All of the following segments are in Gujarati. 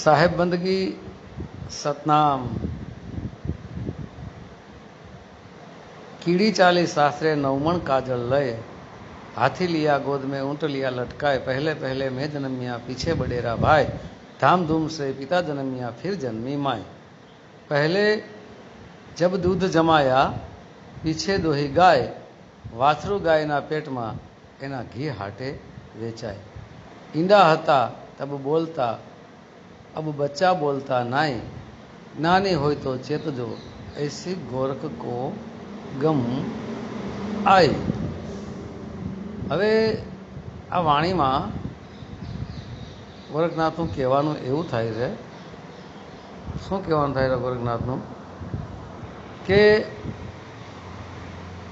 साहेब बंदगी सतनाम। कीड़ी चाली शास्त्रे नवमण काजल लय, हाथी लिया गोद में ऊँट लिया लटकाए, पहले पहले मैं जन्मिया पीछे बडेरा भाई, धाम धूम से पिता जन्मिया फिर जन्मी माय। पहले जब दूध जमाया पीछे दोही गाय, वाछरू गायना पेट में एना घी हाटे वेचाय। ईंडा हता तब बोलता अब बच्चा बोलता नाई, नानी होय तो चेतजो ऐसी गोरख को गम आई। हवे आ वाणी में गोरखनाथનું કહેવાનું એવું થાય છે, શું કહેવાનું થાય છે ગોરખનાથનું કે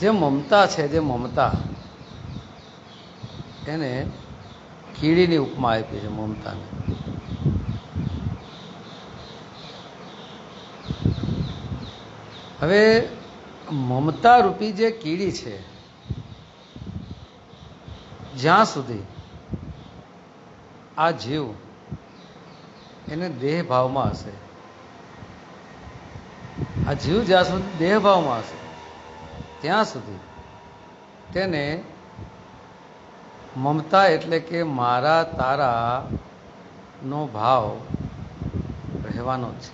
જે મમતા છે, જે મમતા એને કીડીની ઉપમા આપી છે મમતાને। હવે મમતા રૂપી જે કીડી છે, જ્યાં સુધી આ જીવ એને દેહ ભાવમાં હશે, આ જીવ જ્યાં સુધી દેહ ભાવમાં હશે ત્યાં સુધી તેને મમતા એટલે કે મારા તારા નો ભાવ રહેવાનો છે,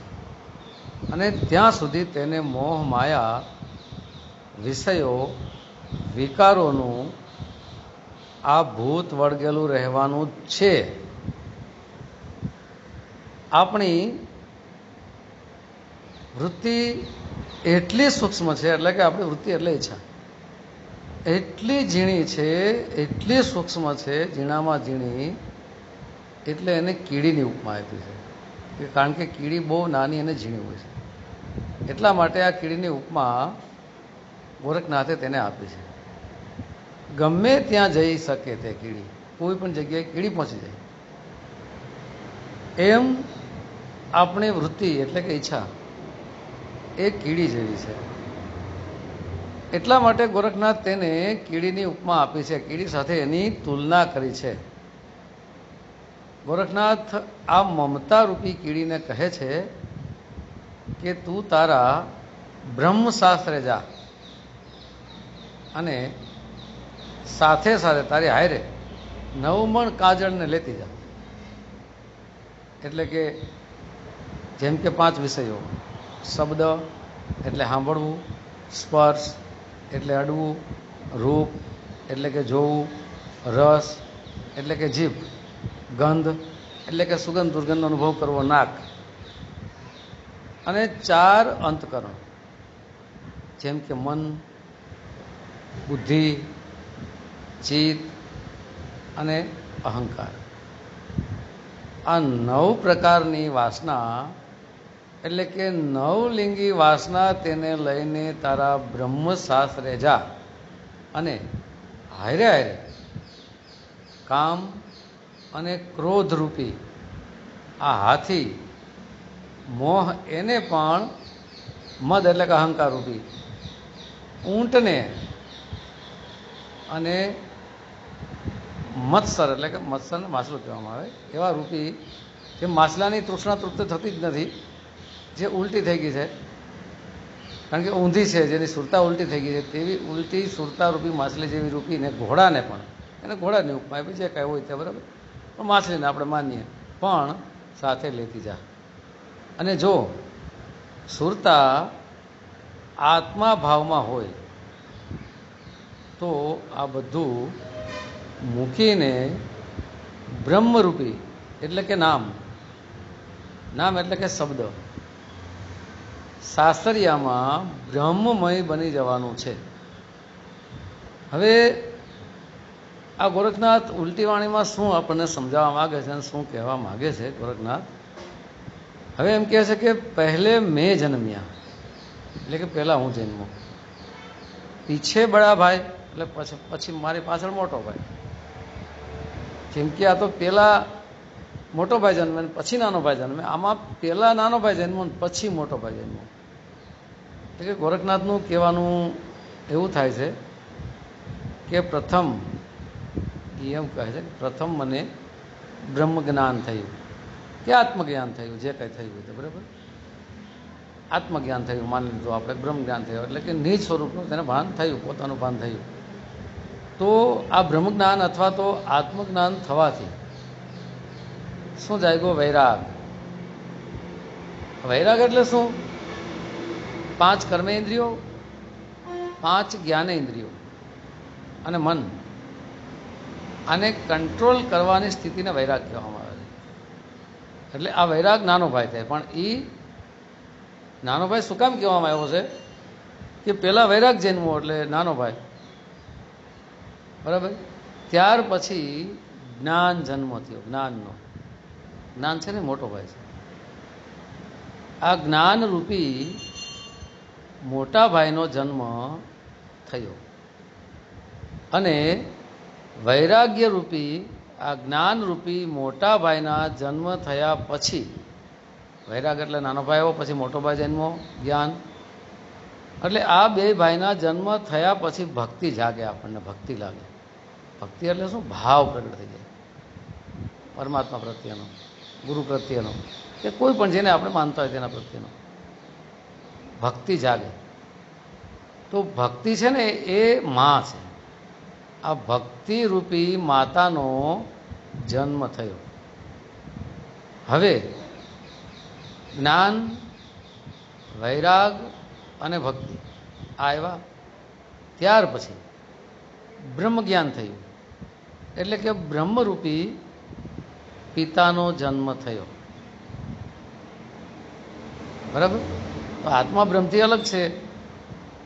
અને ત્યાં સુધી તેને મોહ માયા વિષયો વિકારોનું આ ભૂત વળગેલું રહેવાનું છે। આપણી વૃત્તિ એટલી સૂક્ષ્મ છે, એટલે કે આપણી વૃત્તિ એટલે ઈચ્છા એટલી ઝીણી છે, એટલી સૂક્ષ્મ છે, ઝીણામાં ઝીણી, એટલે એને કીડીની ઉપમા આપી છે, કારણ કે કીડી બહુ નાની અને ઝીણી હોય છે, એટલા માટે આ કીડીની ઉપમા ગોરખનાથે તેને આપી છે। ગમે ત્યાં જઈ શકે તે કીડી, કોઈ પણ જગ્યાએ કીડી પહોંચી જાય, એમ આપણી વૃત્તિ એટલે કે ઈચ્છા એ કીડી જેવી છે। એટલા માટે ગોરખનાથ તેને કીડીની ઉપમા આપી છે, કીડી સાથે એની તુલના કરી છે। ગોરખનાથ આ મમતા રૂપી કીડીને કહે છે કે તું તારા બ્રહ્મશાસ્ત્રે જા અને સાથે સાથે તારી હારે નવમણ કાજળને લેતી જા। એટલે કે જેમ કે 5 વિષયો, શબ્દ એટલે સાંભળવું, સ્પર્શ એટલે અડવું, રૂપ એટલે કે જોવું, રસ એટલે કે જીભ, ગંધ એટલે કે સુગંધ દુર્ગંધનો અનુભવ કરવો નાક, અને 4 અંતકરણ જેમ કે મન, બુદ્ધિ, ચિત્ત અને અહંકાર। આ 9 પ્રકારની વાસના એટલે કે નવલિંગી વાસના તેને લઈને તારા બ્રહ્મશાસ્ત્રે જા, અને હારે હારે કામ અને ક્રોધ રૂપી આ હાથી મોહ એને પણ મદ એટલે કે અહંકાર રૂપી ઊંટને અને મત્સર એટલે કે મત્સરને માછલું કહેવામાં આવે એવા રૂપી, જે માછલાની તૃષ્ણા તૃપ્ત થતી જ નથી, જે ઉલટી થઈ ગઈ છે, કારણ કે ઊંધી છે, જેની સુરતા ઉલટી થઈ ગઈ છે, તેવી ઉલટી સુરતા રૂપી માછલી જેવી રૂપીને ઘોડાને પણ, એને ઘોડાની ઉપમા આપી, જે કાંઈ હોય તે બરાબર, પણ માછલીને આપણે માનીએ, પણ સાથે લેતી જા। અને જો સુરતા આત્મા ભાવમાં હોય તો આ બધું મૂકીને બ્રહ્મરૂપી એટલે કે નામ, નામ એટલે કે શબ્દ, શાસ્ત્રિયામાં બ્રહ્મમય બની જવાનું છે। હવે આ ગોરખનાથ ઉલટી વાણીમાં શું આપણને સમજાવવા માગે છે અને શું કહેવા માગે છે ગોરખનાથ? હવે એમ કહે છે કે પહેલે મેં જન્મ્યા એટલે કે પહેલાં હું જન્મો, પીછે બડા ભાઈ એટલે પછી મારી પાછળ મોટો ભાઈ, જેમ કે આ તો પહેલાં મોટો ભાઈ જન્મે પછી નાનો ભાઈ જન્મે, આમાં પહેલાં નાનો ભાઈ જન્મો પછી મોટો ભાઈ જન્મો। એટલે કે ગોરખનાથનું કહેવાનું એવું થાય છે કે પ્રથમ એમ કહે છે કે પ્રથમ મને બ્રહ્મ જ્ઞાન થયું, કે આત્મજ્ઞાન થયું, જે કંઈ થયું હોય તો બરાબર, આત્મજ્ઞાન થયું માની લીધું આપણે, બ્રહ્મ જ્ઞાન થયું એટલે કે નિજ સ્વરૂપનું તેને ભાન થયું, પોતાનું ભાન થયું. તો આ બ્રહ્મજ્ઞાન અથવા તો આત્મજ્ઞાન થવાથી શું જાગ્યો? વૈરાગ. વૈરાગ એટલે શું? 5 કર્મેન્દ્રિયો, 5 જ્ઞાનેન્દ્રિયો અને મન, આને કંટ્રોલ કરવાની સ્થિતિને વૈરાગ કહેવામાં આવે છે. એટલે આ વૈરાગ નાનો ભાઈ થાય. પણ એ નાનો ભાઈ શું કામ કહેવામાં આવ્યો છે? કે પહેલાં વૈરાગ જન્મવો એટલે નાનો ભાઈ, બરાબર. ત્યાર પછી જ્ઞાન જન્મ થયો. જ્ઞાનનો, જ્ઞાન છે ને મોટો ભાઈ છે. આ જ્ઞાનરૂપી મોટા ભાઈનો જન્મ થયો અને વૈરાગ્યરૂપી આ જ્ઞાનરૂપી મોટા ભાઈના જન્મ થયા પછી, વૈરાગ એટલે નાનો ભાઈ આવ્યો, પછી મોટો ભાઈ જન્મો, જ્ઞાન. એટલે આ બે ભાઈના જન્મ થયા પછી ભક્તિ જાગે, આપણને ભક્તિ લાગે. ભક્તિ એટલે શું? ભાવ પ્રગટ થઈ જાય પરમાત્મા પ્રત્યેનો, ગુરુ પ્રત્યેનો, કે કોઈ પણ જેને આપણે માનતા હોય તેના પ્રત્યેનો ભક્તિ જાગે. તો ભક્તિ છે ને એ માં છે. આ ભક્તિરૂપી માતાનો જન્મ થયો. હવે જ્ઞાન, વૈરાગ અને ભક્તિ આ આવ્યા. ત્યાર પછી બ્રહ્મ જ્ઞાન થયું, એટલે કે બ્રહ્મરૂપી પિતાનો જન્મ થયો, બરાબર. તો આત્મા બ્રહ્મથી અલગ છે.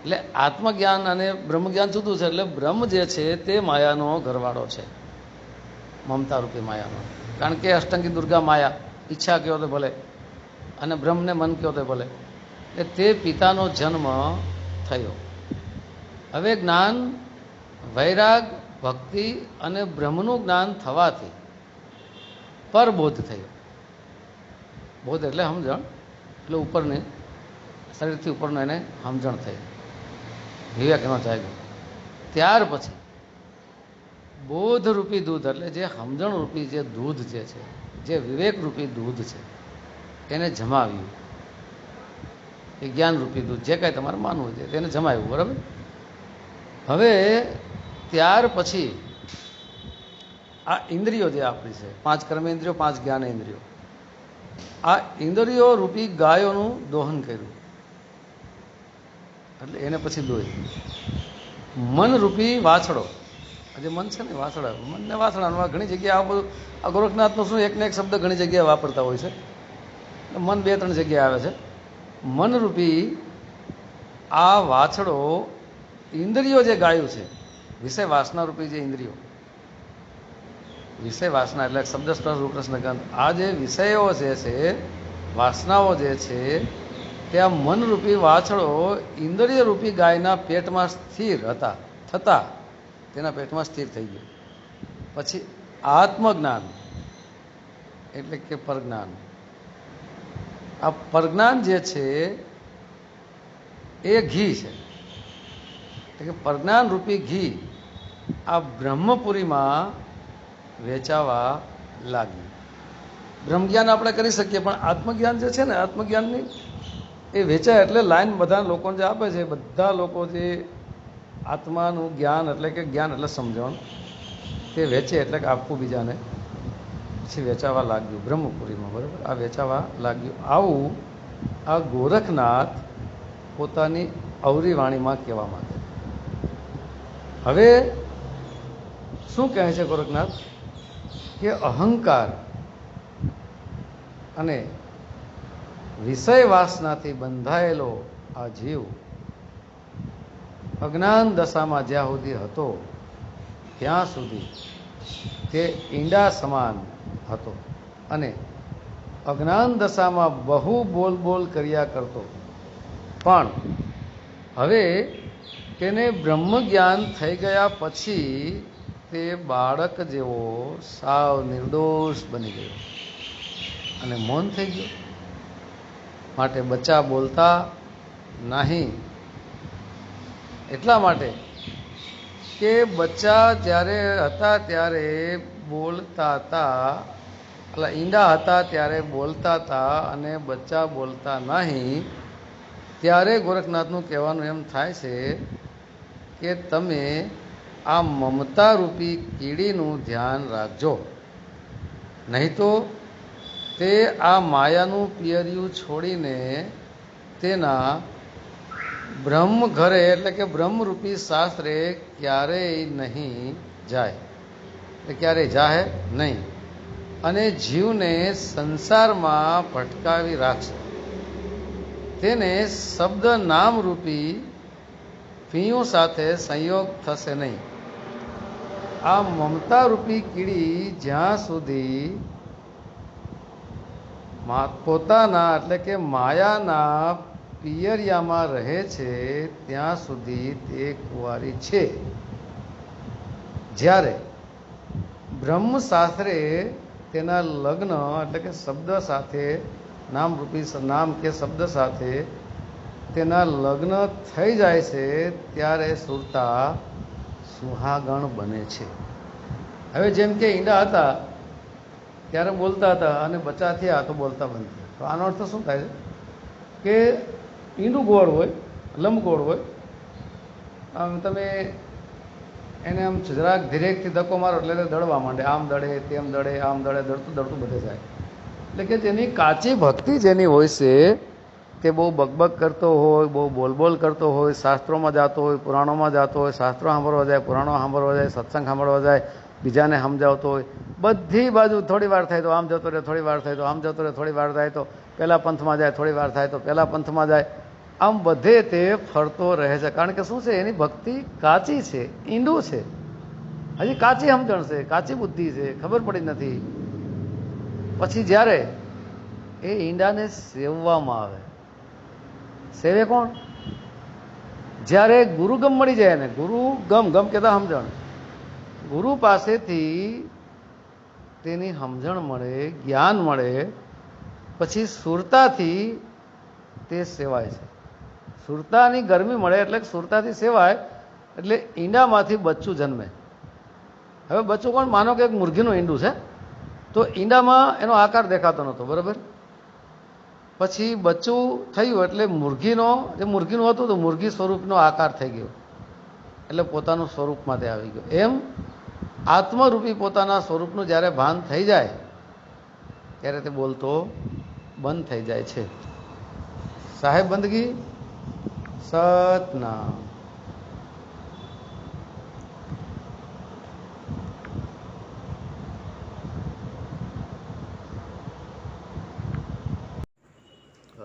એટલે આત્મજ્ઞાન અને બ્રહ્મજ્ઞાન જુદું છે. એટલે બ્રહ્મ જે છે તે માયાનો ઘરવાળો છે, મમતારૂપી માયાનો. કારણ કે અષ્ટાંગી દુર્ગા માયા, ઈચ્છા કહો તો ભલે અને બ્રહ્મને મન કહો તો ભલે, એ તે પિતાનો જન્મ થયો. હવે જ્ઞાન, વૈરાગ, ભક્તિ અને બ્રહ્મનું જ્ઞાન થવાથી પરબોધ થયો. બોધ એટલે સમજણ, એટલે ઉપરની શરીરથી ઉપરનો એને સમજણ થઈ, વિવેક એનો જાગ્યો. ત્યાર પછી બોધરૂપી દૂધ, એટલે જે સમજણરૂપી જે દૂધ જે છે, જે વિવેકરૂપી દૂધ છે, એને જમાવ્યું. એ જ્ઞાનરૂપી દૂધ, જે કાંઈ તમારે માનવું છે તેને જમાવ્યું, બરાબર. હવે ત્યાર પછી આ ઇન્દ્રિયો જે આપણી છે, 5 કર્મેન્દ્રિયો, 5 જ્ઞાનેન્દ્રિયો, આ ઇન્દ્રિયો રૂપી ગાયોનું દોહન કર્યું. એટલે એને પછી દોઈ. મનરૂપી વાછડો, જે મન છે ને વાછડા, મનને વાછડાનું ઘણી જગ્યાએ આ બધું, આ ગોરખનાથનું શું એકને એક શબ્દ ઘણી જગ્યાએ વાપરતા હોય છે. મન 2-3 જગ્યાએ આવે છે. મનરૂપી આ વાછડો ઇન્દ્રિયો જે ગાયું છે, વિષય વાસનારૂપી જે ઇન્દ્રિયો, વિષય વાસના એટલે શબ્દ સ્પર્શ રૂપ રસ ગંધ, આ જે વિષયો જે છે, વાસનાઓ જે છે, ત્યાં મનરૂપી વાછડો ઇન્દ્રિયરૂપી ગાયના પેટમાં સ્થિર થતા તેના પેટમાં સ્થિર થઈ ગયો. પછી આત્મજ્ઞાન એટલે કે પરજ્ઞાન. આ પરજ્ઞાન જે છે એ ઘી છે. એટલે કે પરજ્ઞાન રૂપી ઘી આ બ્રહ્મપુરીમાં વેચાવા લાગ્યું. બ્રહ્મજ્ઞાન આપણે કરી શકીએ, પણ આત્મજ્ઞાન જે છે ને, આત્મજ્ઞાનની એ વેચાય એટલે લાઈન બધા લોકોને જે આપે છે, બધા લોકો જે આત્માનું જ્ઞાન એટલે કે જ્ઞાન એટલે સમજણ, તે વેચે એટલે કે આપવું બીજાને, પછી વેચાવા લાગ્યું બ્રહ્મપુરીમાં, બરાબર. આ વેચાવા લાગ્યું. આવું આ ગોરખનાથ પોતાની અવરી વાણીમાં કહેવા માંગે. હવે શું કહે છે ગોરખનાથ? કે અહંકાર અને વિષય વાસનાથી બંધાયેલો આ જીવ અજ્ઞાન દશામાં જ્યાં સુધી હતો ત્યાં સુધી તે ઈંડા સમાન હતો અને અજ્ઞાન દશામાં બહુ બોલ બોલ કર્યા કરતો. પણ હવે તેને બ્રહ્મ જ્ઞાન થઈ ગયા પછી તે બાળક જેવો સાવ નિર્દોષ બની ગયો અને મૌન થઈ ગયો. માટે બચ્ચા બોલતા નહીં. એટલા માટે કે બચ્ચા જ્યારે હતા ત્યારે બોલતા હતા, પેલા ઈંડા હતા ત્યારે બોલતા હતા અને બચ્ચા બોલતા નહીં, ત્યારે ગોરખનાથનું કહેવાનું એમ થાય છે કે તમે આ મમતા રૂપી કીડીનું ધ્યાન રાખજો, નહીં તો તે આ માયાનું પિયરિયું છોડીને તેના બ્રહ્મ ઘરે એટલે કે બ્રહ્મરૂપી શાસ્ત્રે ક્યારેય નહીં જાય, એટલે ક્યારેય જાહે નહીં, અને જીવને સંસારમાં ભટકાવી રાખશે. તેને શબ્દ નામરૂપી ફીયું સાથે સંયોગ થશે નહીં. આ મમતારૂપી કીડી જ્યાં સુધી પોતાના એટલે કે માયાના પિયરિયામાં રહે છે ત્યાં સુધી તે કુંવારી છે. જ્યારે બ્રહ્મશાસ્ત્રે તેના લગ્ન એટલે કે શબ્દ સાથે નામરૂપી નામ કે શબ્દ સાથે તેના લગ્ન થઈ જાય છે ત્યારે સુરતા સુહાગણ બને છે. હવે જેમ કે ઈંડા હતા ત્યારે બોલતા હતા અને બચ્ચા થયા તો બોલતા બંધ થયા, તો આનો અર્થ શું થાય છે કે ઈંડું ગોળ હોય, લંબગોળ હોય, આમ તમે એને આમ જરાક ધીરેકથી ધક્કો મારો એટલે દળવા માંડે, આમ દળે તેમ દળે આમ દળે, દળતું દળતું બધે જાય. એટલે કે જેની કાચી ભક્તિ જેની હોય છે તે બહુ બકબક કરતો હોય, બહુ બોલબોલ કરતો હોય, શાસ્ત્રોમાં જતો હોય, પુરાણોમાં જતો હોય, શાસ્ત્રો સાંભળવા જાય, પુરાણો સાંભળવા જાય, સત્સંગ સાંભળવા જાય, બીજાને સમજાવતો હોય, બધી બાજુ થોડી વાર થાય તો આમ જતો રહે, થોડી વાર થાય તો આમ જતો રહે, થોડી વાર થાય તો પહેલા પંથમાં જાય, થોડી વાર થાય તો પહેલા પંથમાં જાય, આમ બધે તે ફરતો રહે છે. કારણ કે શું છે, એની ભક્તિ કાચી છે, ઈંડું છે, હજી કાચી સમજણ છે, કાચી બુદ્ધિ છે, ખબર પડી નથી. પછી જ્યારે એ ઈંડાને સેવવામાં આવે, સેવે કોણ? જ્યારે ગુરુગમ મળી જાય ને, ગુરુગમ ગમ કહેતા સમજણ, ગુરુ પાસેથી તેની સમજણ મળે, જ્ઞાન મળે, પછી સુરતાથી તે સેવાય છે. સુરતાની ગરમી મળે એટલે સુરતાથી સેવાય એટલે ઈંડામાંથી બચ્ચું જન્મે. હવે બચ્ચું કોણ? માનો કે એક મુરઘીનું ઈંડું છે, તો ઈંડામાં એનો આકાર દેખાતો નહોતો, બરાબર? પછી બચ્ચું થયું એટલે મુરઘીનો જે મુરઘીનું હતું તો મુરઘી સ્વરૂપનો આકાર થઈ ગયો, એટલે પોતાનું સ્વરૂપમાં તે આવી ગયો. એમ આત્મરૂપી પોતાના સ્વરૂપનું જ્યારે ભાન થઈ જાય ત્યારે તે બોલતો બંધ થઈ જાય છે. સાહેબ બંદગી સતનામ.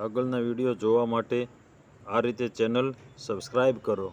આગળના વિડીયો જોવા માટે આ રીતે ચેનલ સબસ્ક્રાઈબ કરો.